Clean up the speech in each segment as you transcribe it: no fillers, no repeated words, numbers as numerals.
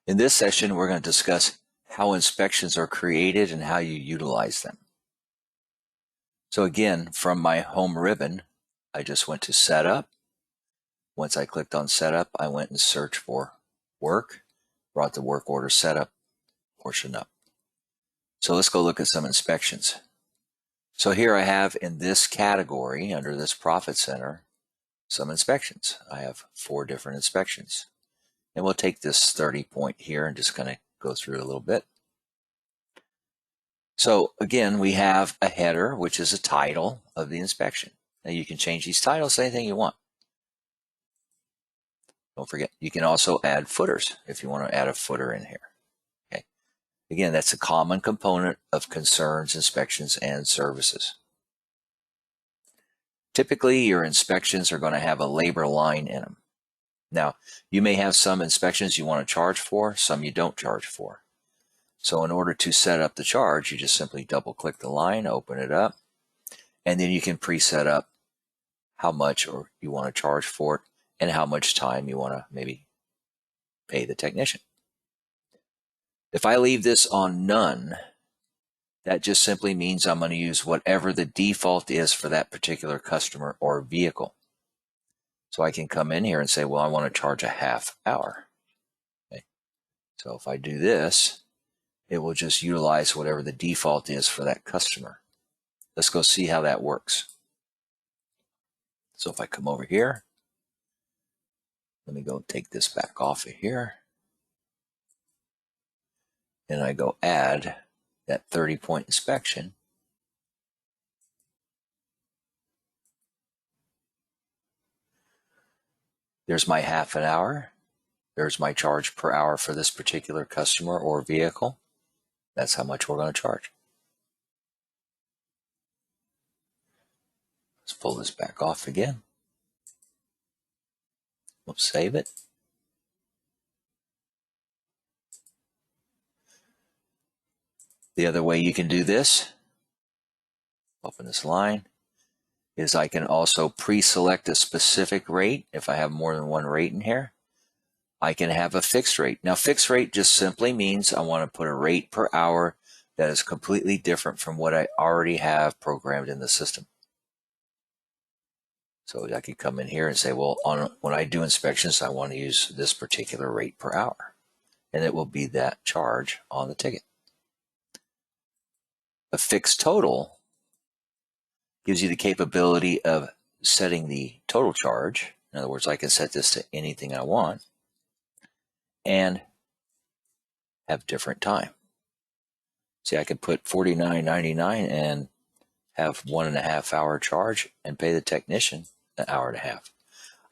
In this session, we're going to discuss how inspections are created and how you utilize them. So again, from my home ribbon, I just went to Setup. Once I clicked on Setup, I went and searched for Work, brought the Work Order Setup portion up. So let's go look at some inspections. So here I have in this category, under this Profit Center, some inspections. I have 4 different inspections. And we'll take this 30 point here and just kind of go through a little bit. So again, we have a header, which is a title of the inspection. Now you can change these titles to anything you want. Don't forget, you can also add footers if you want to add a footer in here. Okay. Again, that's a common component of concerns, inspections, and services. Typically, your inspections are going to have a labor line in them. Now, you may have some inspections you want to charge for, some you don't charge for. So in order to set up the charge, you just simply double click the line, open it up, and then you can preset up how much or you want to charge for it and how much time you want to maybe pay the technician. If I leave this on none, that just simply means I'm going to use whatever the default is for that particular customer or vehicle. So I can come in here and say, well, I want to charge a half hour. Okay. So if I do this, it will just utilize whatever the default is for that customer. Let's go see how that works. So if I come over here, let me go take this back off of here. And I go add that 30-point inspection. There's my half an hour. There's my charge per hour for this particular customer or vehicle. That's how much we're going to charge. Let's pull this back off again. We'll save it. The other way you can do this, open this line, is I can also pre-select a specific rate. If I have more than one rate in here, I can have a fixed rate. Now, fixed rate just simply means I want to put a rate per hour that is completely different from what I already have programmed in the system. So I could come in here and say, well, when I do inspections, I want to use this particular rate per hour. And it will be that charge on the ticket. A fixed total gives you the capability of setting the total charge. In other words, I can set this to anything I want and have different time. See, I could put $49.99 and have 1.5 hour charge and pay the technician 1.5 hours.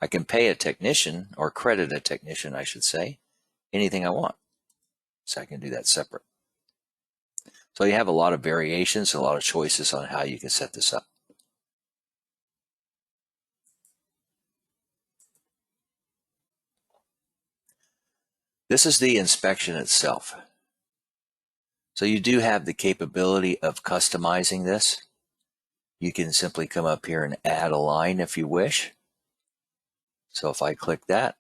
I can pay a technician, or credit a technician, I should say, anything I want. So I can do that separate. So you have a lot of variations, a lot of choices on how you can set this up. This is the inspection itself. So you do have the capability of customizing this. You can simply come up here and add a line if you wish. So if I click that,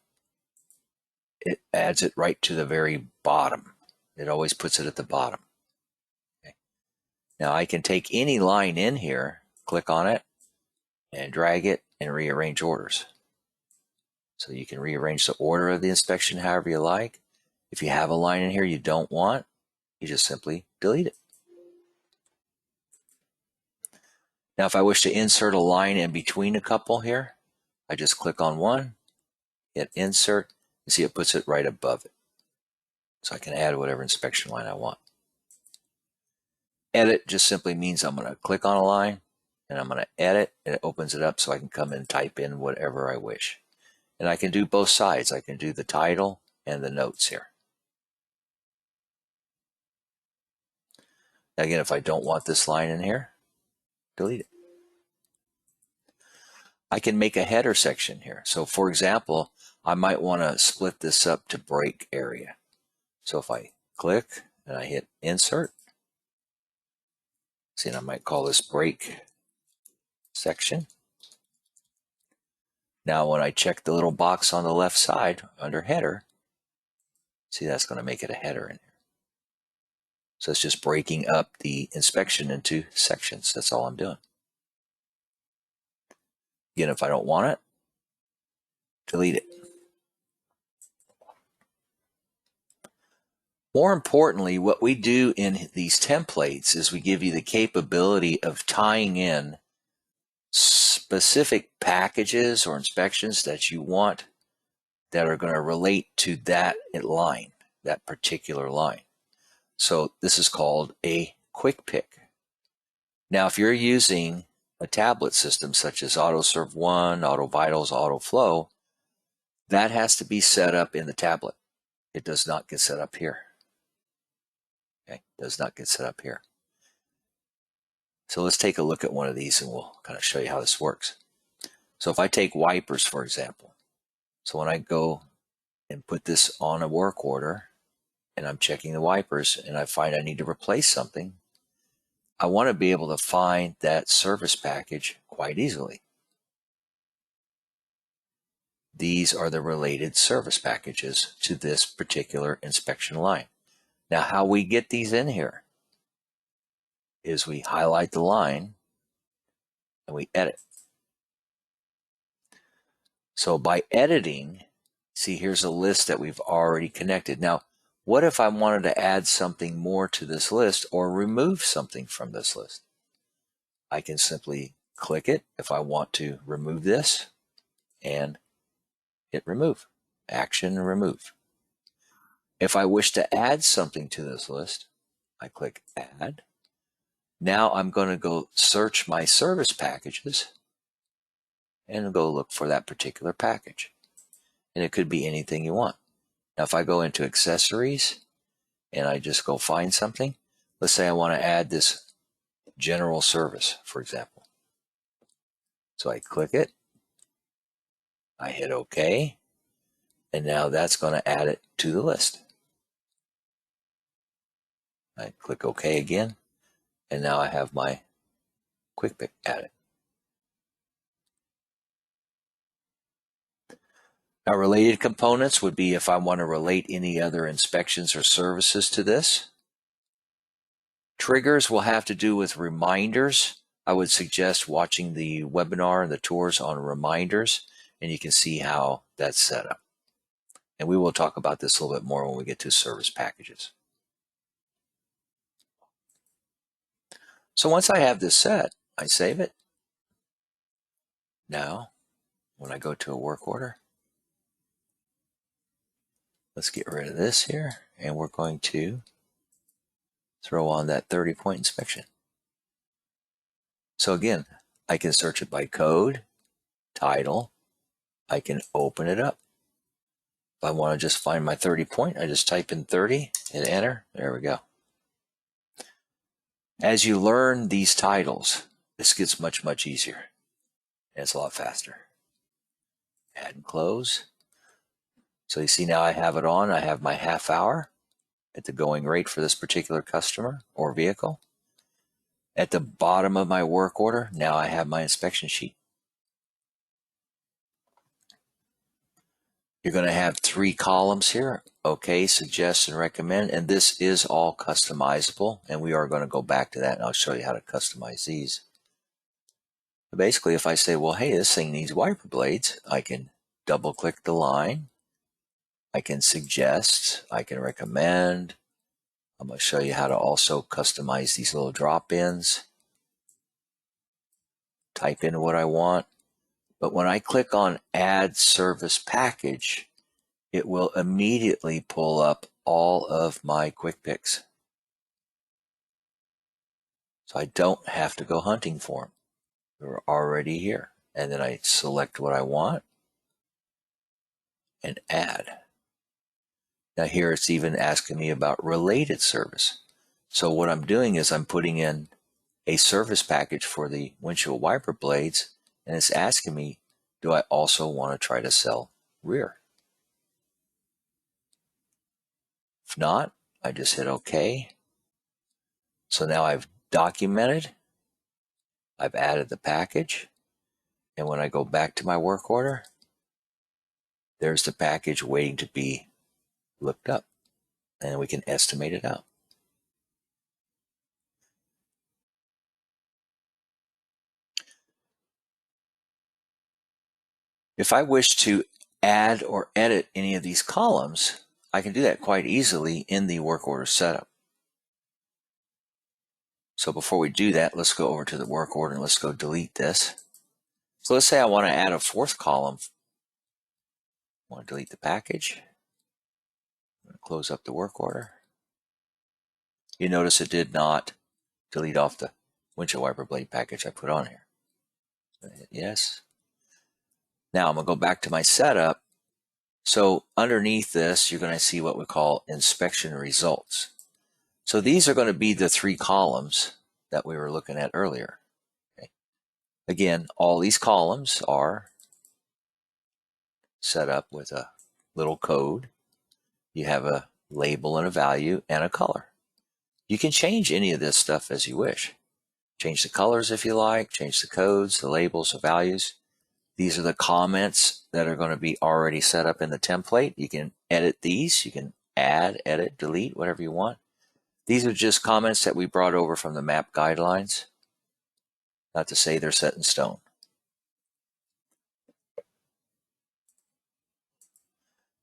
it adds it right to the very bottom. It always puts it at the bottom. Okay. Now I can take any line in here, click on it, and drag it and rearrange orders. So you can rearrange the order of the inspection however you like. If you have a line in here you don't want, you just simply delete it. Now if I wish to insert a line in between a couple here, I just click on one, hit insert, and see it puts it right above it. So I can add whatever inspection line I want. Edit just simply means I'm going to click on a line and I'm going to edit, and it opens it up so I can come and type in whatever I wish. And I can do both sides. I can do the title and the notes here. Now again, if I don't want this line in here, delete it. I can make a header section here. So for example, I might want to split this up to break area. So if I click and I hit insert, see, and I might call this break section. Now when I check the little box on the left side under header, See, that's going to make it a header in here. So it's just breaking up the inspection into sections. That's all I'm doing. Again, if I don't want it, delete it. More importantly, what we do in these templates is we give you the capability of tying in specific packages or inspections that you want that are going to relate to that line, that particular line. So this is called a quick pick. Now, if you're using a tablet system such as AutoServe One, AutoVitals, AutoFlow, that has to be set up in the tablet. It does not get set up here. Okay, does not get set up here. So let's take a look at one of these and we'll kind of show you how this works. So if I take wipers, for example, so when I go and put this on a work order and I'm checking the wipers and I find I need to replace something, I want to be able to find that service package quite easily. These are the related service packages to this particular inspection line. Now, how we get these in here is we highlight the line and we edit. So by editing, see, here's a list that we've already connected. Now, what if I wanted to add something more to this list or remove something from this list? I can simply click it if I want to remove this and hit remove. Action remove. If I wish to add something to this list, I click add. Now I'm going to go search my service packages and go look for that particular package. And it could be anything you want. Now, if I go into accessories and I just go find something, let's say I want to add this general service, for example. So I click it, I hit OK, and now that's going to add it to the list. I click OK again, and now I have my quick pick added. Now, related components would be if I want to relate any other inspections or services to this. Triggers will have to do with reminders. I would suggest watching the webinar and the tours on reminders, and you can see how that's set up. And we will talk about this a little bit more when we get to service packages. So once I have this set, I save it. Now, when I go to a work order, let's get rid of this here, and we're going to throw on that 30-point inspection. So again, I can search it by code, title. I can open it up. If I want to just find my 30-point, I just type in 30, hit enter. There we go. As you learn these titles, this gets much, much easier. And it's a lot faster. Add and close. So you see now I have it on. I have my half hour at the going rate for this particular customer or vehicle. At the bottom of my work order, now I have my inspection sheet. You're going to have 3 columns here. Okay, suggest and recommend. And this is all customizable. And we are going to go back to that and I'll show you how to customize these. But basically, if I say, well, hey, this thing needs wiper blades, I can double click the line. I can suggest, I can recommend. I'm going to show you how to also customize these little drop-ins. Type in what I want. But when I click on Add Service Package, it will immediately pull up all of my quick picks. So I don't have to go hunting for them. They're already here. And then I select what I want and add. Now here it's even asking me about related service. So what I'm doing is I'm putting in a service package for the windshield wiper blades, and it's asking me, do I also want to try to sell rear? If not, I just hit OK. So now I've documented, I've added the package, and when I go back to my work order, there's the package waiting to be looked up. and we can estimate it out. If I wish to add or edit any of these columns, I can do that quite easily in the work order setup. So before we do that, let's go over to the work order and let's go delete this. So let's say I want to add a fourth column. I want to delete the package. I'm going to close up the work order. You notice it did not delete off the windshield wiper blade package I put on here. Hit yes. Now I'm going to go back to my setup. So underneath this, you're going to see what we call inspection results. So these are going to be the 3 columns that we were looking at earlier. Okay. Again, all these columns are set up with a little code. You have a label and a value and a color. You can change any of this stuff as you wish. Change the colors if you like, change the codes, the labels, the values. These are the comments that are going to be already set up in the template. You can edit these. You can add, edit, delete, whatever you want. These are just comments that we brought over from the MAP guidelines. Not to say they're set in stone.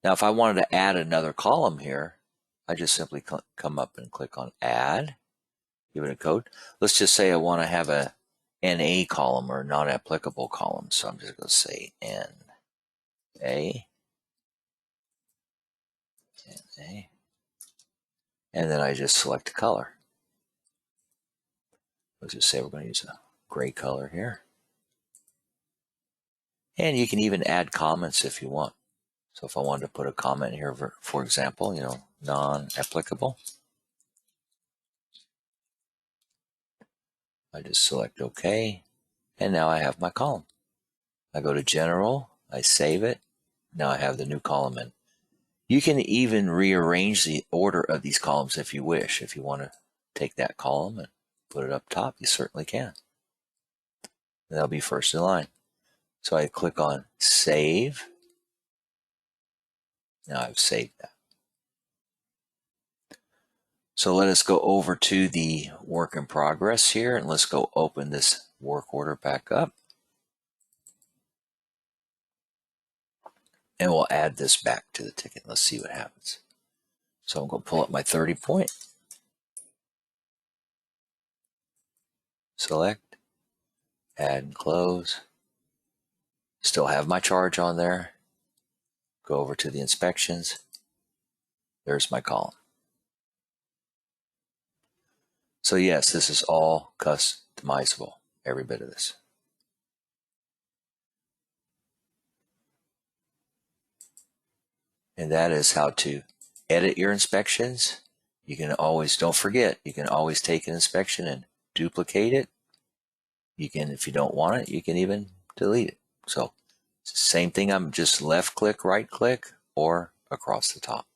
Now, if I wanted to add another column here, I just simply come up and click on Add, give it a code. Let's just say I want to have a NA column or non-applicable column. So I'm just going to say NA, and then I just select a color. Let's just say we're going to use a gray color here. And you can even add comments if you want. So if I wanted to put a comment here, for example, non-applicable, I just select OK, and now I have my column. I go to General, I save it. Now I have the new column in. You can even rearrange the order of these columns if you wish. If you want to take that column and put it up top, you certainly can. And that'll be first in line. So I click on Save. Now I've saved that. So let us go over to the work in progress here, and let's go open this work order back up. And we'll add this back to the ticket. Let's see what happens. So I'm going to pull up my 30 point. Select, add and close. Still have my charge on there. Go over to the inspections. There's my column. So yes, this is all customizable, every bit of this. And that is how to edit your inspections. You can always, don't forget, you can always take an inspection and duplicate it. You can, if you don't want it, you can even delete it. So same thing, I'm just left click, right click, or across the top.